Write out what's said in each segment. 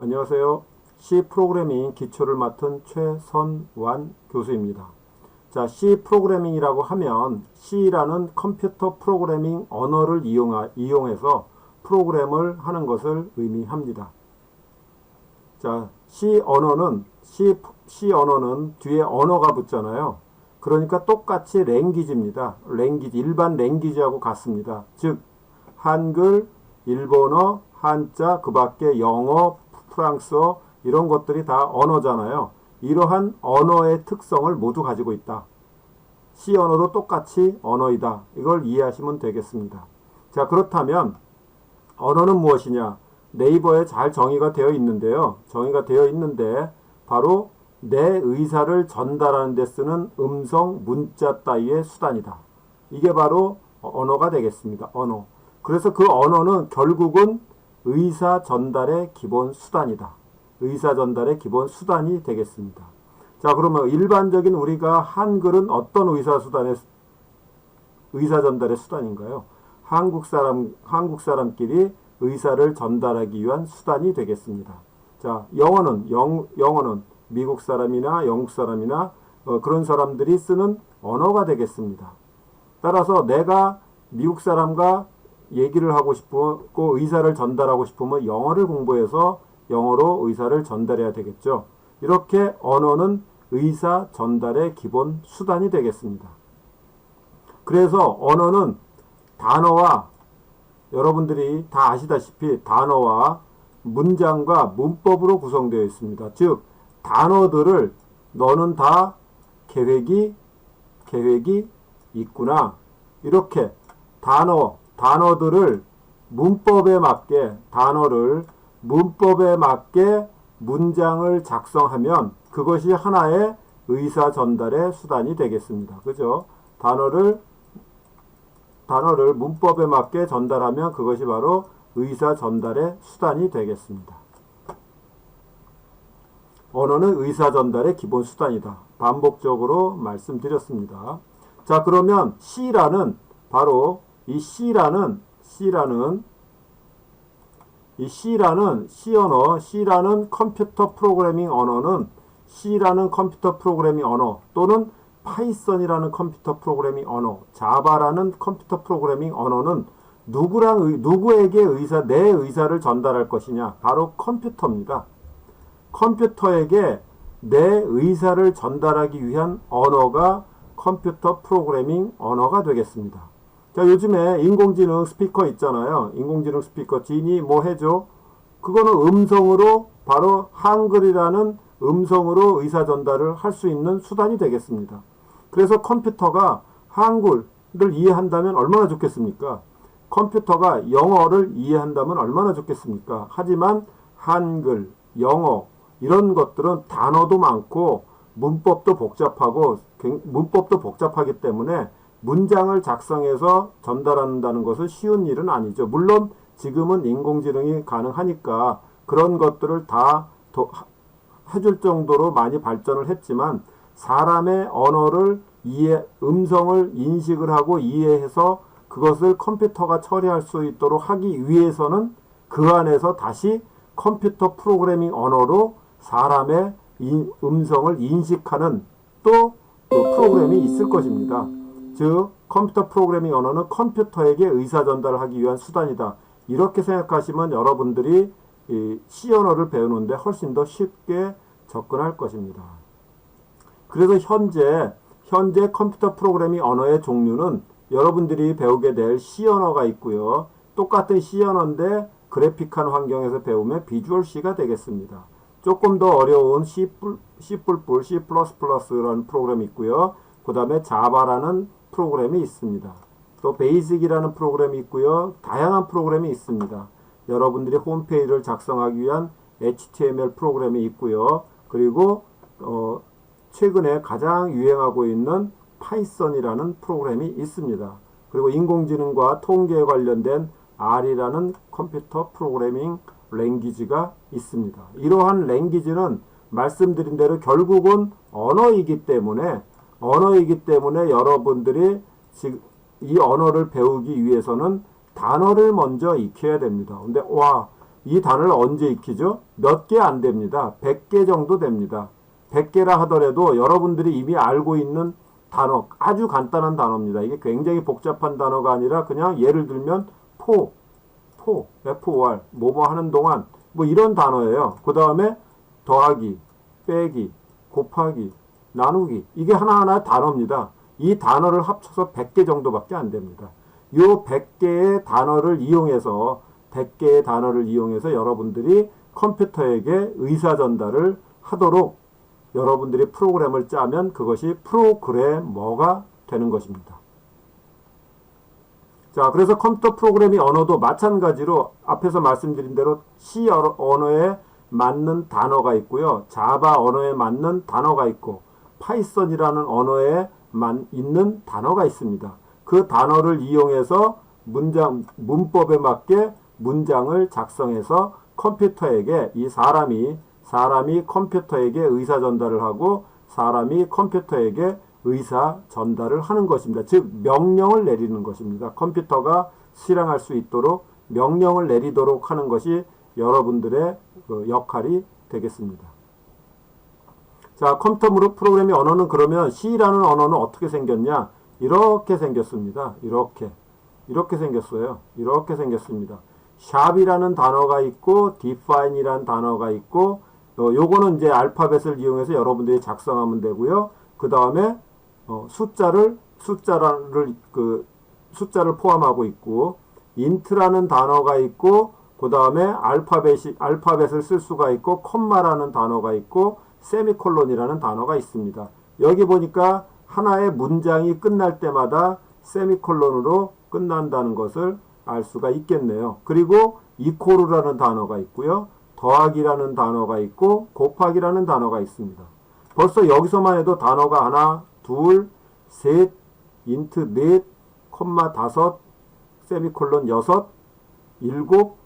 안녕하세요. C 프로그래밍 기초를 맡은 최선완 교수입니다. 자, C 프로그래밍이라고 하면 C라는 컴퓨터 프로그래밍 언어를 이용해서 프로그램을 하는 것을 의미합니다. 자, C 언어는 뒤에 언어가 붙잖아요. 그러니까 똑같이 랭귀지입니다. 일반 랭귀지하고 같습니다. 즉, 한글, 일본어, 한자, 그 밖에 영어, 프랑스어 이런 것들이 다 언어잖아요. 이러한 언어의 특성을 모두 가지고 있다. C 언어도 똑같이 언어이다. 이걸 이해하시면 되겠습니다. 자, 그렇다면 언어는 무엇이냐? 네이버에 잘 정의가 되어 있는데요. 바로 내 의사를 전달하는 데 쓰는 음성, 문자 따위의 수단이다. 이게 바로 언어가 되겠습니다. 언어. 그래서 그 언어는 결국은 의사 전달의 기본 수단이다. 의사 전달의 기본 수단이 되겠습니다. 자, 그러면 일반적인 우리가 한글은 어떤 의사 전달의 수단인가요? 한국 사람끼리 의사를 전달하기 위한 수단이 되겠습니다. 자, 영어는 미국 사람이나 영국 사람이나 그런 사람들이 쓰는 언어가 되겠습니다. 따라서 내가 미국 사람과 얘기를 하고 싶고 의사를 전달하고 싶으면 영어를 공부해서 영어로 의사를 전달해야 되겠죠. 이렇게 언어는 의사 전달의 기본 수단이 되겠습니다. 그래서 언어는 단어와 여러분들이 다 아시다시피 단어와 문장과 문법으로 구성되어 있습니다. 즉 단어들을 너는 다 계획이 있구나. 이렇게 단어들을 문법에 맞게 문장을 작성하면 그것이 하나의 의사 전달의 수단이 되겠습니다. 그죠? 단어를 문법에 맞게 전달하면 그것이 바로 의사 전달의 수단이 되겠습니다. 언어는 의사 전달의 기본 수단이다. 반복적으로 말씀드렸습니다. 자, 그러면 C라는 컴퓨터 프로그래밍 언어 또는 파이썬이라는 컴퓨터 프로그래밍 언어, 자바라는 컴퓨터 프로그래밍 언어는 누구에게 내 의사를 전달할 것이냐? 바로 컴퓨터입니다. 컴퓨터에게 내 의사를 전달하기 위한 언어가 컴퓨터 프로그래밍 언어가 되겠습니다. 자, 요즘에 인공지능 스피커 있잖아요. 인공지능 스피커 지니 뭐 해줘? 그거는 음성으로 바로 한글이라는 음성으로 의사 전달을 할 수 있는 수단이 되겠습니다. 그래서 컴퓨터가 한글을 이해한다면 얼마나 좋겠습니까? 컴퓨터가 영어를 이해한다면 얼마나 좋겠습니까? 하지만 한글, 영어 이런 것들은 단어도 많고 문법도 복잡하기 때문에 문장을 작성해서 전달한다는 것은 쉬운 일은 아니죠. 물론 지금은 인공지능이 가능하니까 그런 것들을 다 해줄 정도로 많이 발전을 했지만 사람의 음성을 인식을 하고 이해해서 그것을 컴퓨터가 처리할 수 있도록 하기 위해서는 그 안에서 다시 컴퓨터 프로그래밍 언어로 사람의 음성을 인식하는 또 그 프로그램이 있을 것입니다. 즉 컴퓨터 프로그래밍 언어는 컴퓨터에게 의사 전달을 하기 위한 수단이다. 이렇게 생각하시면 여러분들이 이 C 언어를 배우는데 훨씬 더 쉽게 접근할 것입니다. 그래서 현재 컴퓨터 프로그래밍 언어의 종류는 여러분들이 배우게 될 C 언어가 있고요. 똑같은 C 언어인데 그래픽한 환경에서 배우면 비주얼 C가 되겠습니다. 조금 더 어려운 C++, C++라는 프로그램이 있고요. 그 다음에 자바라는 프로그램이 있습니다. 또 베이직이라는 프로그램이 있고요. 다양한 프로그램이 있습니다. 여러분들이 홈페이지를 작성하기 위한 HTML 프로그램이 있고요. 그리고 최근에 가장 유행하고 있는 파이썬이라는 프로그램이 있습니다. 그리고 인공지능과 통계에 관련된 R이라는 컴퓨터 프로그래밍 랭귀지가 있습니다. 이러한 랭귀지는 말씀드린 대로 결국은 언어이기 때문에 여러분들이 지금 이 언어를 배우기 위해서는 단어를 먼저 익혀야 됩니다. 근데 이 단어를 언제 익히죠? 몇 개 안 됩니다. 100개 정도 됩니다. 100개라 하더라도 여러분들이 이미 알고 있는 단어, 아주 간단한 단어입니다. 이게 굉장히 복잡한 단어가 아니라 그냥 예를 들면 FOR, 뭐뭐 하는 동안, 뭐 이런 단어예요. 그 다음에 더하기, 빼기, 곱하기, 나누기. 이게 하나하나 단어입니다. 이 단어를 합쳐서 100개 정도밖에 안 됩니다. 요 100개의 단어를 이용해서, 100개의 단어를 이용해서 여러분들이 컴퓨터에게 의사 전달을 하도록 여러분들이 프로그램을 짜면 그것이 프로그래머가 되는 것입니다. 자, 그래서 컴퓨터 프로그래밍 언어도 마찬가지로 앞에서 말씀드린 대로 C 언어에 맞는 단어가 있고요. 자바 언어에 맞는 단어가 있고 파이썬이라는 언어에 있는 단어가 있습니다. 그 단어를 이용해서 문법에 맞게 문장을 작성해서 컴퓨터에게 이 사람이 컴퓨터에게 의사 전달을 하고 사람이 컴퓨터에게 의사 전달을 하는 것입니다. 즉 명령을 내리는 것입니다. 컴퓨터가 실행할 수 있도록 명령을 내리도록 하는 것이 여러분들의 역할이 되겠습니다. 자, 컴퓨터 프로그래밍 언어는 그러면 C라는 언어는 어떻게 생겼냐? 이렇게 생겼습니다. 이렇게 생겼어요. 이렇게 생겼습니다. 샵이라는 단어가 있고 define이라는 단어가 있고 요거는 이제 알파벳을 이용해서 여러분들이 작성하면 되고요. 그 다음에 숫자를 포함하고 있고 int라는 단어가 있고 그 다음에 알파벳을 쓸 수가 있고 콤마라는 단어가 있고 세미콜론이라는 단어가 있습니다. 여기 보니까 하나의 문장이 끝날 때마다 세미콜론으로 끝난다는 것을 알 수가 있겠네요. 그리고 이코르라는 단어가 있고요. 더하기라는 단어가 있고 곱하기라는 단어가 있습니다. 벌써 여기서만 해도 단어가 하나, 둘, 셋, 인트 넷, 콤마 다섯, 세미콜론 여섯, 일곱,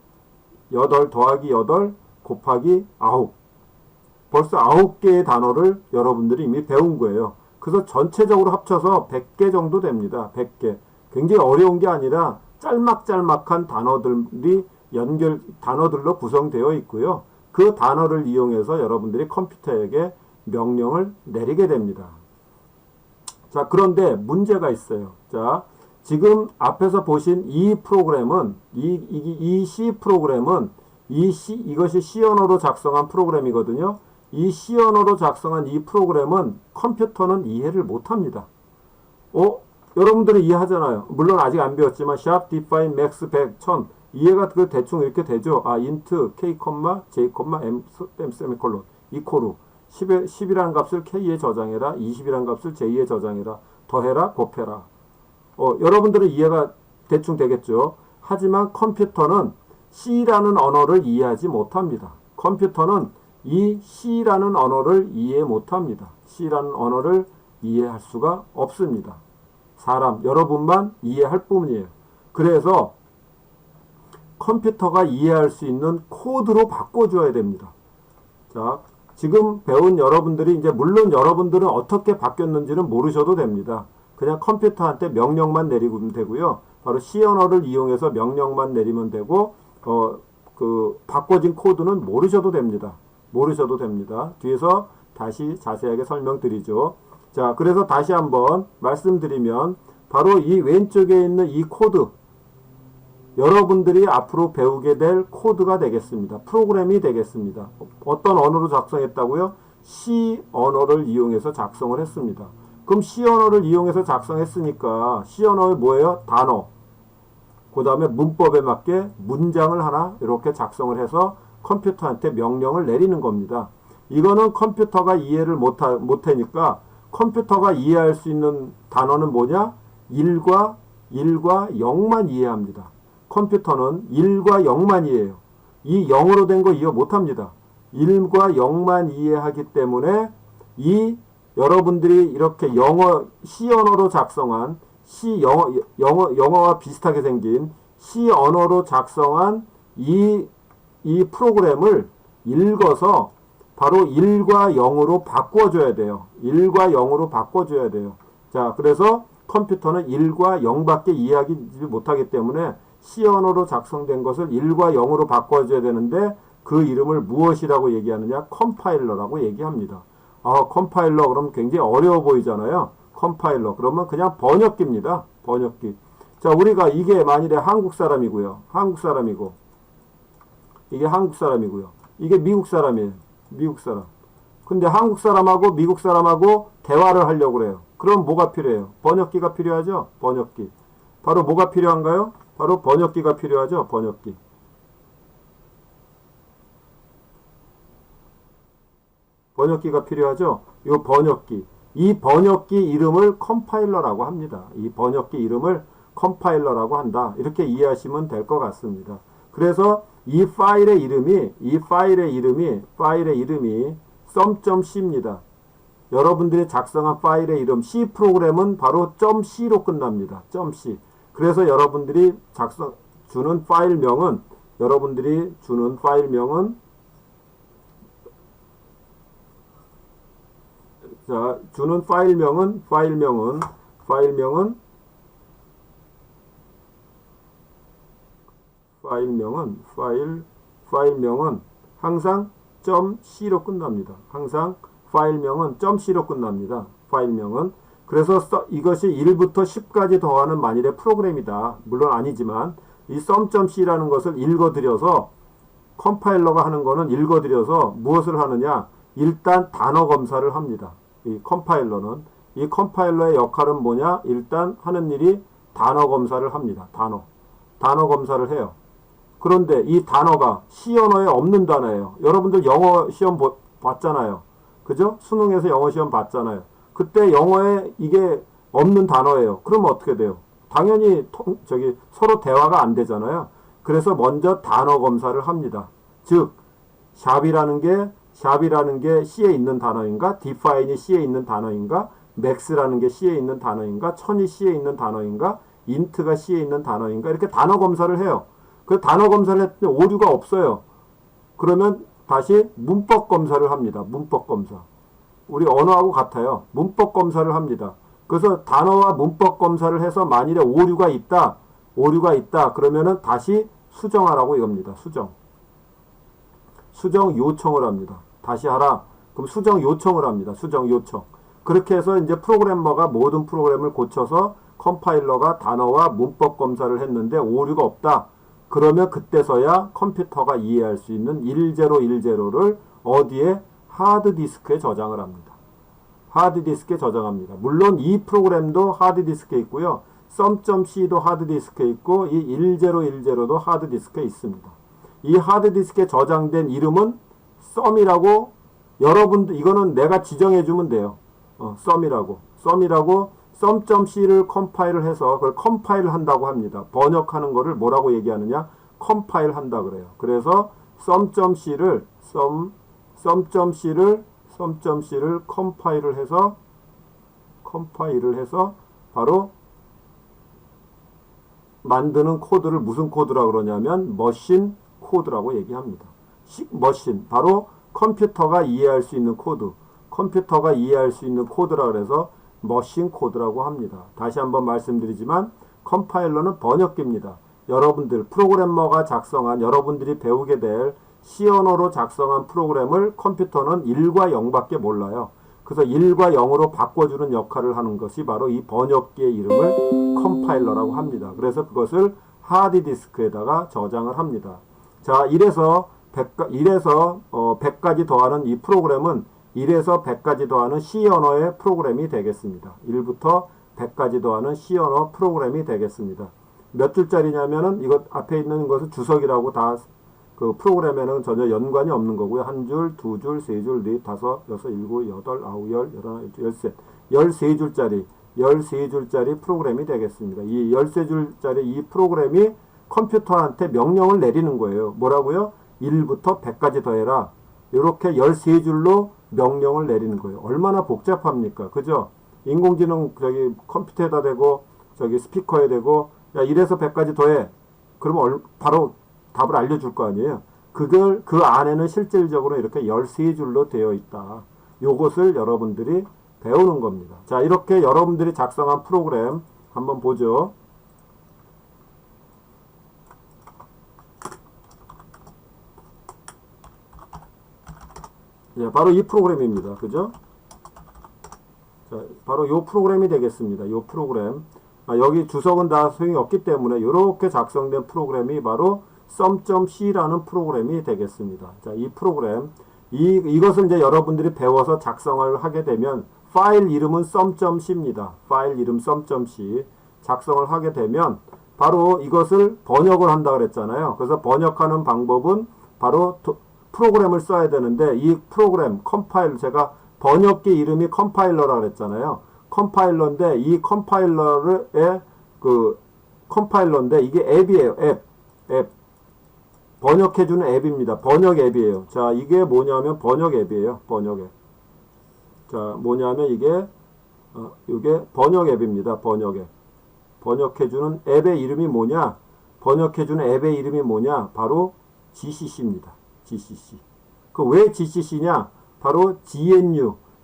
여덟 더하기 여덟, 곱하기 아홉. 벌써 9개의 단어를 여러분들이 이미 배운 거예요. 그래서 전체적으로 합쳐서 100개 정도 됩니다. 100개. 굉장히 어려운 게 아니라 짤막짤막한 단어들로 구성되어 있고요. 그 단어를 이용해서 여러분들이 컴퓨터에게 명령을 내리게 됩니다. 자, 그런데 문제가 있어요. 자, 지금 앞에서 보신 이 프로그램은, 이 C 프로그램은, 이것이 C 언어로 작성한 프로그램이거든요. 이 C 언어로 작성한 이 프로그램은 컴퓨터는 이해를 못합니다. 여러분들은 이해하잖아요. 물론 아직 안 배웠지만 sharp, define, max, 100, 1000 이해가 대충 이렇게 되죠. int, k, j, m, 세미콜론 이코르 10이라는 값을 k에 저장해라. 20이라는 값을 j에 저장해라. 더해라, 곱해라. 여러분들은 이해가 대충 되겠죠. 하지만 컴퓨터는 C라는 언어를 이해하지 못합니다. 컴퓨터는 이 C라는 언어를 이해 못합니다. C라는 언어를 이해할 수가 없습니다. 여러분만 이해할 뿐이에요. 그래서 컴퓨터가 이해할 수 있는 코드로 바꿔줘야 됩니다. 자, 지금 배운 여러분들이 이제 물론 여러분들은 어떻게 바뀌었는지는 모르셔도 됩니다. 그냥 컴퓨터한테 명령만 내리면 되고요. 바로 C 언어를 이용해서 명령만 내리면 되고 바꿔진 코드는 모르셔도 됩니다. 뒤에서 다시 자세하게 설명드리죠. 자, 그래서 다시 한번 말씀드리면 바로 이 왼쪽에 있는 이 코드, 여러분들이 앞으로 배우게 될 코드가 되겠습니다. 프로그램이 되겠습니다. 어떤 언어로 작성했다고요? C 언어를 이용해서 작성을 했습니다. 그럼 C 언어를 이용해서 작성했으니까 C 언어의 뭐예요? 단어. 그 다음에 문법에 맞게 문장을 하나 이렇게 작성을 해서 컴퓨터한테 명령을 내리는 겁니다. 이거는 컴퓨터가 이해를 못하니까 컴퓨터가 이해할 수 있는 단어는 뭐냐? 1과 0만 이해합니다. 컴퓨터는 1과 0만 이해해요. 이 0으로 된 거 이해 못합니다. 1과 0만 이해하기 때문에 여러분들이 이렇게 C 언어로 작성한 영어와 비슷하게 생긴 C 언어로 작성한 이 프로그램을 읽어서 바로 1과 0으로 바꿔줘야 돼요. 1과 0으로 바꿔줘야 돼요. 자, 그래서 컴퓨터는 1과 0밖에 이해하지 못하기 때문에 C 언어로 작성된 것을 1과 0으로 바꿔줘야 되는데 그 이름을 무엇이라고 얘기하느냐? 컴파일러라고 얘기합니다. 컴파일러 그럼 굉장히 어려워 보이잖아요. 컴파일러 그러면 그냥 번역기입니다. 번역기. 자, 우리가 이게 만일에 한국 사람이고요. 한국 사람이고 이게 한국 사람이고요. 이게 미국 사람이에요. 미국 사람. 근데 한국 사람하고 미국 사람하고 대화를 하려고 그래요. 그럼 뭐가 필요해요? 번역기가 필요하죠? 번역기. 바로 뭐가 필요한가요? 바로 번역기가 필요하죠? 번역기. 번역기가 필요하죠? 이 번역기. 이 번역기 이름을 컴파일러라고 합니다. 이 번역기 이름을 컴파일러라고 한다. 이렇게 이해하시면 될 것 같습니다. 그래서 이 파일의 이름이 sum.c입니다. 여러분들이 작성한 파일의 이름 C 프로그램은 바로 .c로 끝납니다. .c. 그래서 여러분들이 주는 파일명은 파일명은 항상 .c로 끝납니다. 항상 파일명은 .c로 끝납니다. 파일명은. 그래서 이것이 1부터 10까지 더하는 만일의 프로그램이다. 물론 아니지만 이 sum.c라는 것을 읽어드려서 컴파일러가 하는 거는 읽어드려서 무엇을 하느냐? 일단 단어 검사를 합니다. 이 컴파일러의 역할은 뭐냐? 일단 하는 일이 단어 검사를 합니다. 단어 검사를 해요. 그런데 이 단어가 C 언어에 없는 단어예요. 여러분들 영어 시험 봤잖아요. 그죠? 수능에서 영어 시험 봤잖아요. 그때 영어에 이게 없는 단어예요. 그러면 어떻게 돼요? 당연히 서로 대화가 안 되잖아요. 그래서 먼저 단어 검사를 합니다. 즉 샵이라는 게 C에 있는 단어인가? define이 C에 있는 단어인가? max라는 게 C에 있는 단어인가? 1000이 C에 있는 단어인가? int가 C에 있는 단어인가? 이렇게 단어 검사를 해요. 그 단어 검사를 했더니 오류가 없어요. 그러면 다시 문법 검사를 합니다. 문법 검사. 우리 언어하고 같아요. 문법 검사를 합니다. 그래서 단어와 문법 검사를 해서 만일에 오류가 있다. 그러면은 다시 수정하라고 이겁니다. 수정 요청을 합니다. 다시 하라. 그럼 수정 요청을 합니다. 수정 요청. 그렇게 해서 이제 프로그래머가 모든 프로그램을 고쳐서 컴파일러가 단어와 문법 검사를 했는데 오류가 없다. 그러면 그때서야 컴퓨터가 이해할 수 있는 1010를 어디에? 하드디스크에 저장을 합니다. 하드디스크에 저장합니다. 물론 이 프로그램도 하드디스크에 있고요. sum.c도 하드디스크에 있고 이 1010도 하드디스크에 있습니다. 이 하드디스크에 저장된 이름은 sum이라고 여러분들 이거는 내가 지정해 주면 돼요. sum이라고 sum.c를 컴파일을 해서 그걸 컴파일 한다고 합니다. 번역하는 거를 뭐라고 얘기하느냐? 컴파일 한다 그래요. 그래서 sum.c를 컴파일을 해서 바로 만드는 코드를 무슨 코드라고 그러냐면 머신 코드라고 얘기합니다. 머신 바로 컴퓨터가 이해할 수 있는 코드라 그래서 머신 코드라고 합니다. 다시 한번 말씀드리지만 컴파일러는 번역기입니다. 여러분들 프로그래머가 작성한 여러분들이 배우게 될 C 언어로 작성한 프로그램을 컴퓨터는 1과 0밖에 몰라요. 그래서 1과 0으로 바꿔주는 역할을 하는 것이 바로 이 번역기의 이름을 컴파일러라고 합니다. 그래서 그것을 하드디스크에다가 저장을 합니다. 자, 이래서 100까지 더하는 이 프로그램은 1에서 100까지 더하는 C 언어의 프로그램이 되겠습니다. 1부터 100까지 더하는 C 언어 프로그램이 되겠습니다. 몇 줄짜리냐면은 이것 앞에 있는 것은 주석이라고 다 그 프로그램에는 전혀 연관이 없는 거고요. 한 줄, 두 줄, 세 줄, 넷, 다섯, 여섯, 일곱, 여덟, 아홉, 열, 열하나, 열셋, 13줄짜리 프로그램이 되겠습니다. 이 13줄짜리 이 프로그램이 컴퓨터한테 명령을 내리는 거예요. 뭐라고요? 1부터 100까지 더해라. 이렇게 13줄로 명령을 내리는 거예요. 얼마나 복잡합니까? 그죠? 인공지능 컴퓨터에다 대고 스피커에 대고 야 1에서 100까지 더해. 그러면 바로 답을 알려줄 거 아니에요. 그 안에는 실질적으로 이렇게 13줄로 되어 있다. 요것을 여러분들이 배우는 겁니다. 자, 이렇게 여러분들이 작성한 프로그램 한번 보죠. 예, 바로 이 프로그램입니다. 그죠? 자, 바로 요 프로그램이 되겠습니다. 요 프로그램. 여기 주석은 다 소용이 없기 때문에 이렇게 작성된 프로그램이 바로 sum.c라는 프로그램이 되겠습니다. 자, 이 프로그램. 이것을 이제 여러분들이 배워서 작성을 하게 되면 파일 이름은 sum.c입니다. 파일 이름 sum.c. 작성을 하게 되면 바로 이것을 번역을 한다 그랬잖아요. 그래서 번역하는 방법은 바로 프로그램을 써야 되는데 이 프로그램 컴파일러 제가 번역기 이름이 컴파일러라 그랬잖아요. 컴파일러인데 이 컴파일러의 컴파일러인데 이게 앱이에요. 앱. 번역해주는 앱입니다. 번역 앱이에요. 자, 이게 뭐냐면 번역 앱이에요. 번역 앱. 자, 뭐냐면 이게 번역 앱입니다. 번역 앱. 번역해주는 앱의 이름이 뭐냐? 번역해주는 앱의 이름이 뭐냐? 바로 GCC입니다. GCC. 왜 GCC냐? 바로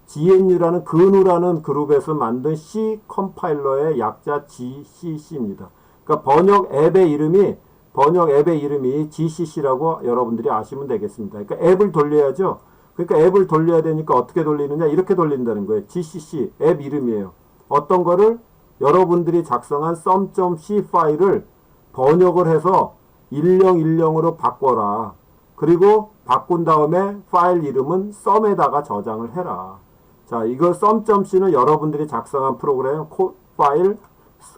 GNU라는 근우라는 그룹에서 만든 C 컴파일러의 약자 GCC입니다. 그러니까 번역 앱의 이름이 GCC라고 여러분들이 아시면 되겠습니다. 그러니까 앱을 돌려야죠. 그러니까 앱을 돌려야 되니까 어떻게 돌리느냐? 이렇게 돌린다는 거예요. GCC 앱 이름이에요. 어떤 거를 여러분들이 작성한 sum.c 파일을 번역을 해서 1010으로 바꿔라. 그리고 바꾼 다음에 파일 이름은 sum에다가 저장을 해라. 자, 이거 sum.c는 여러분들이 작성한 프로그램 파일,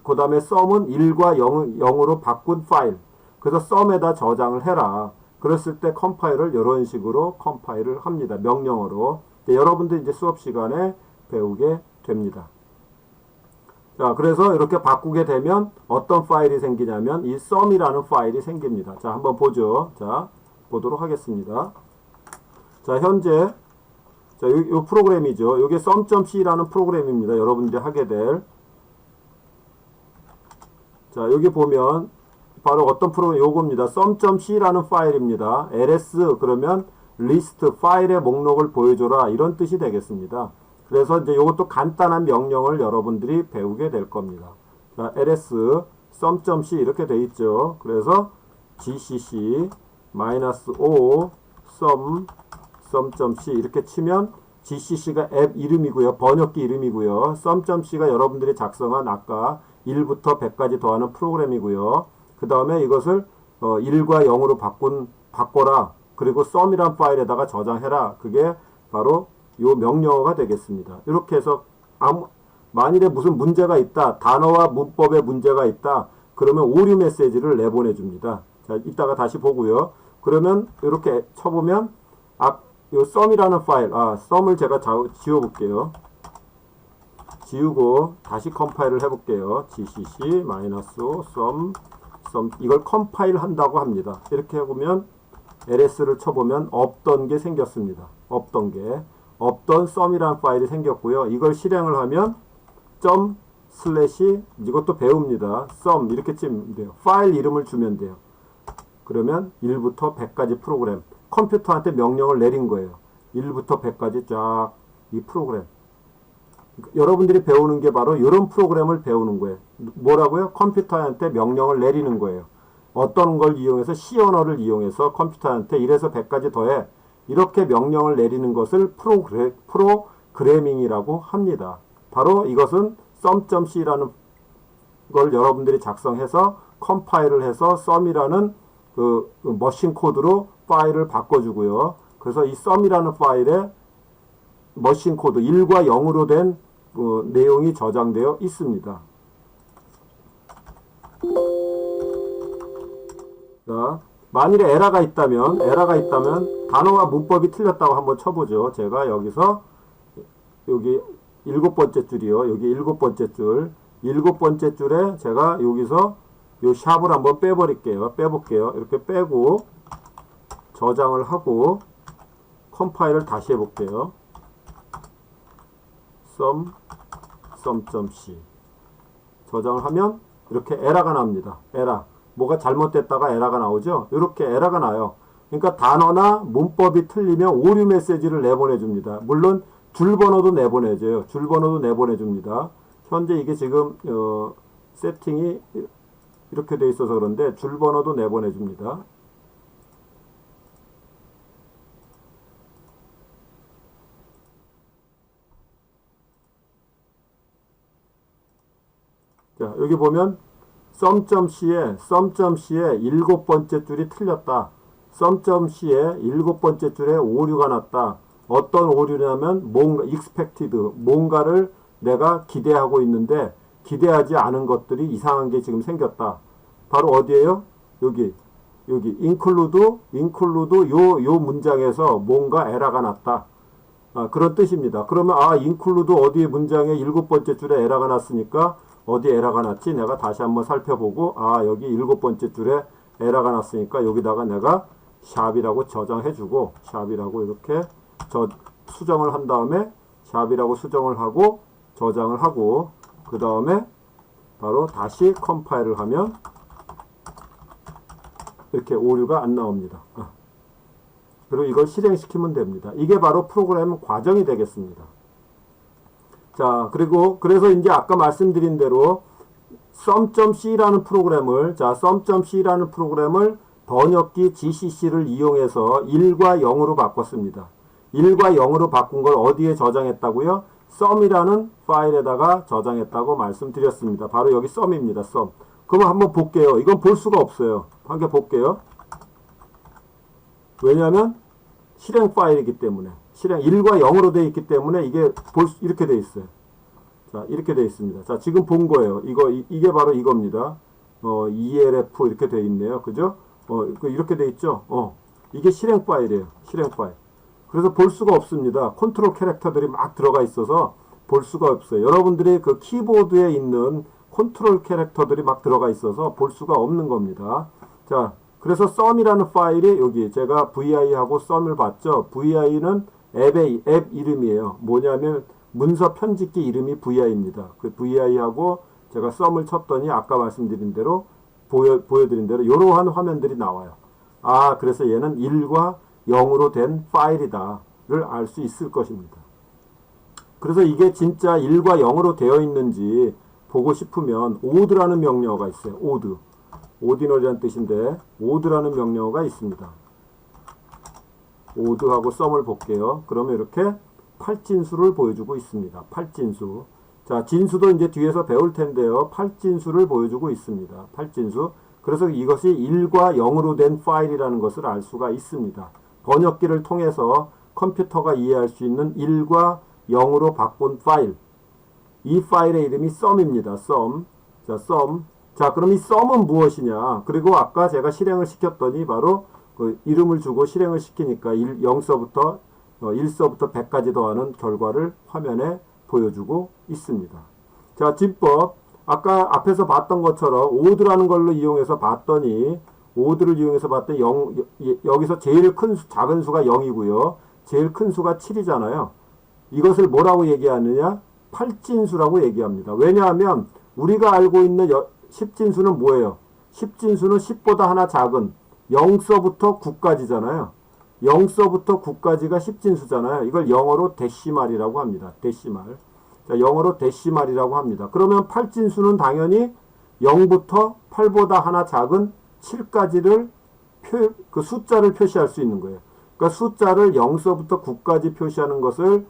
그 다음에 sum은 1과 0으로 바꾼 파일. 그래서 sum에다 저장을 해라. 그랬을 때 컴파일을 이런 식으로 컴파일을 합니다. 명령어로. 여러분들 이제 수업 시간에 배우게 됩니다. 자, 그래서 이렇게 바꾸게 되면 어떤 파일이 생기냐면 이 sum이라는 파일이 생깁니다. 자, 한번 보죠. 자, 보도록 하겠습니다. 자, 현재 자, 요 프로그램이죠. 요게 sum.c라는 프로그램입니다. 여러분들이 하게 될. 자, 여기 보면 바로 어떤 프로그램 요겁니다. sum.c라는 파일입니다. ls 그러면 리스트 파일의 목록을 보여줘라 이런 뜻이 되겠습니다. 그래서 이제 요것도 간단한 명령을 여러분들이 배우게 될 겁니다. 자, ls sum.c 이렇게 돼 있죠. 그래서 gcc -o sum.c 이렇게 치면 gcc가 앱 이름이고요. 번역기 이름이고요. sum.c가 여러분들이 작성한 아까 1부터 100까지 더하는 프로그램이고요. 그 다음에 이것을 1과 0으로 바꿔라. 그리고 sum이란 파일에다가 저장해라. 그게 바로 요 명령어가 되겠습니다. 이렇게 해서 만일에 무슨 문제가 있다. 단어와 문법에 문제가 있다. 그러면 오류 메시지를 내보내줍니다. 자, 이따가 다시 보고요. 그러면 이렇게 쳐보면 요 sum이라는 파일, sum을 제가 지워볼게요. 지우고 다시 컴파일을 해볼게요. gcc -o sum 이걸 컴파일 한다고 합니다. 이렇게 해보면 ls를 쳐보면 없던 게 생겼습니다. 없던 sum이라는 파일이 생겼고요. 이걸 실행을 하면 이것도 배웁니다. sum 이렇게 치면 돼요. 파일 이름을 주면 돼요. 그러면 1부터 100까지 프로그램 컴퓨터한테 명령을 내린 거예요. 1부터 100까지 쫙 이 프로그램 여러분들이 배우는 게 바로 이런 프로그램을 배우는 거예요. 뭐라고요? 컴퓨터한테 명령을 내리는 거예요. 어떤 걸 이용해서 C 언어를 이용해서 컴퓨터한테 1에서 100까지 더해 이렇게 명령을 내리는 것을 프로그래밍이라고 합니다. 바로 이것은 sum.c라는 걸 여러분들이 작성해서 컴파일을 해서 sum이라는 그 머신 코드로 파일을 바꿔주고요. 그래서 이 sum이라는 파일에 머신 코드 1과 0으로 된 내용이 저장되어 있습니다. 자, 만일에 에러가 있다면 단어와 문법이 틀렸다고 한번 쳐보죠. 제가 여기서 여기 7번째 줄이요. 여기 7번째 줄 7번째 줄에 제가 여기서 요 샵을 한번 빼볼게요. 이렇게 빼고 저장을 하고 컴파일을 다시 해볼게요. sum.c 저장을 하면 이렇게 에러가 납니다. 뭐가 잘못됐다가 에러가 나오죠. 이렇게 에러가 나요. 그러니까 단어나 문법이 틀리면 오류 메시지를 내보내줍니다. 물론 줄번호도 내보내줘요. 내보내줍니다. 현재 이게 지금 세팅이 이렇게 돼 있어서 그런데 줄번호도 내보내줍니다. 자, 여기 보면 sum.c에 7번째 줄이 틀렸다. sum.c에 7번째 줄에 오류가 났다. 어떤 오류냐면 뭔가 expected, 뭔가를 내가 기대하고 있는데 기대하지 않은 것들이 이상한 게 지금 생겼다. 바로 어디에요? 여기 include 요 문장에서 뭔가 에러가 났다. 그런 뜻입니다. 그러면 include 어디 문장에 7번째 줄에 에러가 났으니까 어디 에러가 났지? 내가 다시 한번 살펴보고 여기 7번째 줄에 에러가 났으니까 여기다가 내가 샵이라고 저장해주고 샵이라고 이렇게 수정을 한 다음에 샵이라고 수정을 하고 저장을 하고 그 다음에 바로 다시 컴파일을 하면 이렇게 오류가 안 나옵니다. 그리고 이걸 실행시키면 됩니다. 이게 바로 프로그램 과정이 되겠습니다. 자, 그래서 이제 아까 말씀드린 대로 sum.c라는 프로그램을 번역기 GCC를 이용해서 1과 0으로 바꿨습니다. 1과 0으로 바꾼 걸 어디에 저장했다고요? sum이라는 파일에다가 저장했다고 말씀드렸습니다. 바로 여기 sum입니다. sum. 그럼 한번 볼게요. 이건 볼 수가 없어요. 한번 볼게요. 왜냐하면 실행 파일이기 때문에 1과 0으로 되어 있기 때문에 이게 이렇게 되어 있어요. 자, 이렇게 되어 있습니다. 자, 지금 본 거예요. 이게 바로 이겁니다. ELF 이렇게 되어 있네요. 그죠? 이렇게 되어 있죠? 이게 실행 파일이에요. 실행 파일. 그래서 볼 수가 없습니다. 컨트롤 캐릭터들이 막 들어가 있어서 볼 수가 없어요. 여러분들이 그 키보드에 있는 컨트롤 캐릭터들이 막 들어가 있어서 볼 수가 없는 겁니다. 자, 그래서 sum이라는 파일이 여기 제가 vi하고 sum을 봤죠. vi는 앱 이름이에요. 뭐냐면 문서 편집기 이름이 vi입니다. 그 vi하고 제가 sum을 쳤더니 아까 말씀드린 대로 보여드린 대로 이러한 화면들이 나와요. 그래서 얘는 1과 0으로 된 파일이다를 알 수 있을 것입니다. 그래서 이게 진짜 1과 0으로 되어 있는지 보고 싶으면 odd라는 명령어가 있어요. ordinal이라는 뜻인데 odd라는 명령어가 있습니다. odd하고 sum을 볼게요. 그러면 이렇게 팔진수를 보여주고 있습니다. 팔진수. 자, 진수도 이제 뒤에서 배울 텐데요. 팔진수를 보여주고 있습니다. 팔진수. 그래서 이것이 1과 0으로 된 파일이라는 것을 알 수가 있습니다. 번역기를 통해서 컴퓨터가 이해할 수 있는 1과 0으로 바꾼 파일. 이 파일의 이름이 sum입니다. sum. 자, sum. 자, 그럼 이 sum은 무엇이냐? 그리고 아까 제가 실행을 시켰더니 바로 그 이름을 주고 실행을 시키니까 0서부터 1서부터 100까지 더하는 결과를 화면에 보여주고 있습니다. 자, 진법. 아까 앞에서 봤던 것처럼 odd라는 걸로 이용해서 봤더니 odd를 이용해서 봤더니 여기서 제일 큰 작은 수가 0이고요. 제일 큰 수가 7이잖아요. 이것을 뭐라고 얘기하느냐? 팔진수라고 얘기합니다. 왜냐하면 우리가 알고 있는 10진수는 뭐예요? 10진수는 10보다 하나 작은 0서부터 9까지잖아요. 0서부터 9까지가 10진수잖아요. 이걸 영어로 데시말이라고 합니다. 데시말. 자, 영어로 데시말이라고 합니다. 그러면 8진수는 당연히 0부터 8보다 하나 작은 7까지를 그 숫자를 표시할 수 있는 거예요. 그러니까 숫자를 0서부터 9까지 표시하는 것을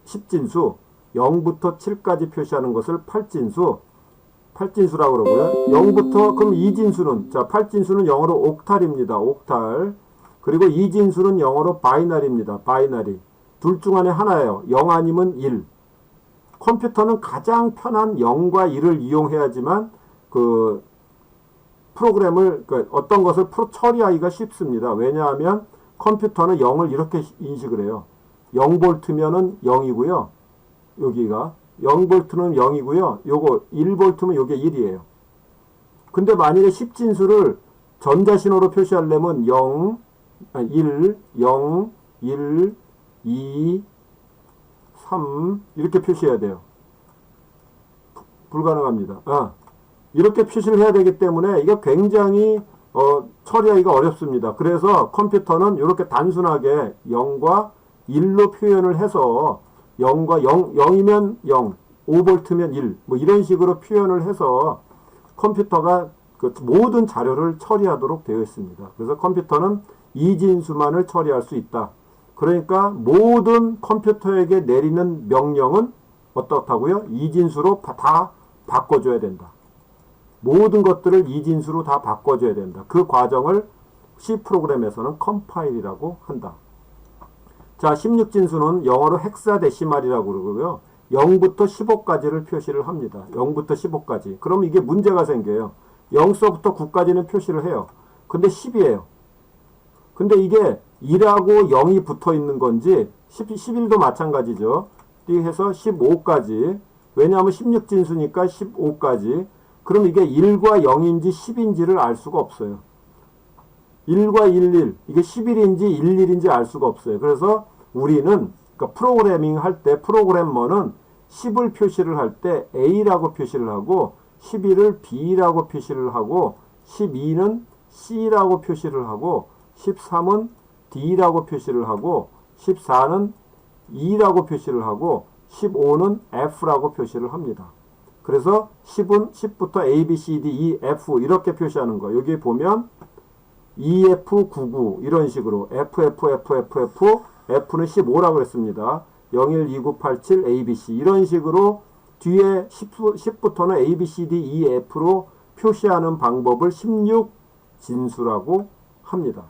10진수, 0부터 7까지 표시하는 것을 8진수라고 그러고요. 0부터 그럼 2진수는 자, 8진수는 영어로 옥탈입니다. 옥탈. 그리고 2진수는 영어로 바이너리입니다. 바이너리. 둘 중 안에 하나예요. 0 아니면 1. 컴퓨터는 가장 편한 0과 1을 이용해야지만 그 프로그램을 어떤 것을 처리하기가 쉽습니다. 왜냐하면 컴퓨터는 0을 이렇게 인식을 해요. 0V면은 0이고요. 여기가 0V는 0이고요. 요거 1V면 요게 1이에요. 근데 만약에 10진수를 전자신호로 표시하려면 1, 2, 3 이렇게 표시해야 돼요. 불가능합니다. 이렇게 표시를 해야 되기 때문에 이게 굉장히 처리하기가 어렵습니다. 그래서 컴퓨터는 이렇게 단순하게 0과 1로 표현을 해서 0이면 0, 5V면 1, 뭐 이런 식으로 표현을 해서 컴퓨터가 그 모든 자료를 처리하도록 되어 있습니다. 그래서 컴퓨터는 이진수만을 처리할 수 있다. 그러니까 모든 컴퓨터에게 내리는 명령은 어떻다고요? 이진수로 다 바꿔줘야 된다. 모든 것들을 이진수로 다 바꿔줘야 된다. 그 과정을 C 프로그램에서는 컴파일이라고 한다. 자, 16진수는 영어로 헥사데시말이라고 그러고요. 0부터 15까지를 표시를 합니다. 0부터 15까지. 그럼 이게 문제가 생겨요. 0서부터 9까지는 표시를 해요. 근데 10이에요. 근데 이게 2하고 0이 붙어 있는 건지 11도 마찬가지죠. 해서 15까지. 왜냐하면 16진수니까 15까지. 그럼 이게 1과 0인지 10인지를 알 수가 없어요. 1과 11, 이게 11인지 11인지 알 수가 없어요. 그래서 우리는 그러니까 프로그래밍 할 때 프로그래머는 10을 표시를 할 때 A라고 표시를 하고 11을 B라고 표시를 하고 12는 C라고 표시를 하고 13은 D라고 표시를 하고 14는 E라고 표시를 하고 15는 F라고 표시를 합니다. 그래서 10은 10부터 A, B, C, D, E, F 이렇게 표시하는 거예요. 여기 보면 EF99 이런 식으로 F는 15라고 그랬습니다. 012987 ABC 이런 식으로 뒤에 10부터는 A, B, C, D, E, F로 표시하는 방법을 16진수라고 합니다.